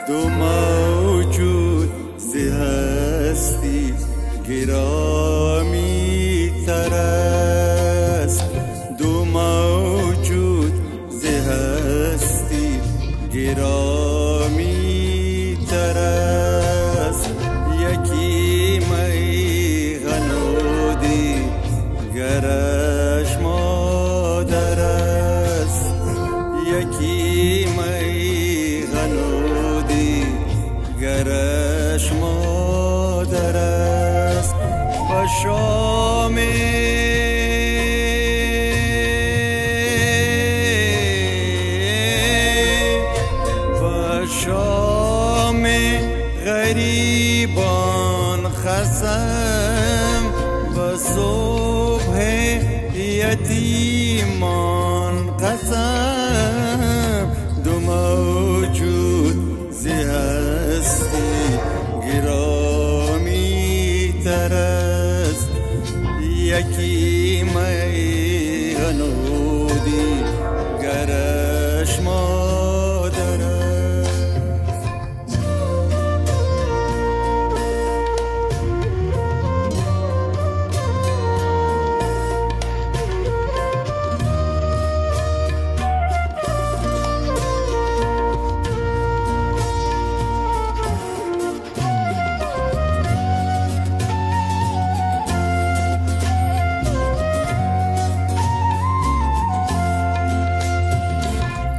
دو موجود زی هستی گرامی تر است، دو موجود زی هستی گرامی تر است. یکی می غنودی گرش مادر است، یکی می غنودی گرش مادر است. با شام غریبان خسم و صبح یتیمان قسم، دو موجود زی هستی گرامی تر است. یکی می غنودی گرش مادر است.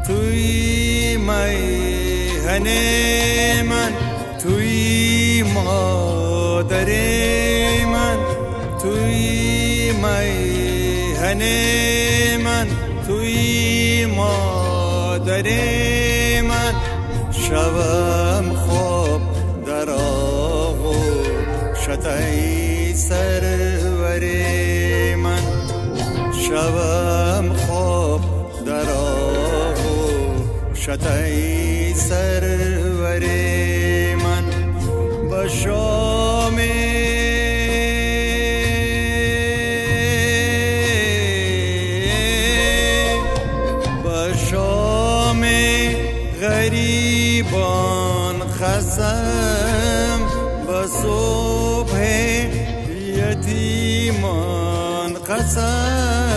توی میهن من، توی مادر من، توی میهن من، توی مادر من. شوم خواب در آغوشت ای سرور من، شوم خواب در آغوشت ای سرور من. با شام غریبان خسم و صبح یتیمان قسم.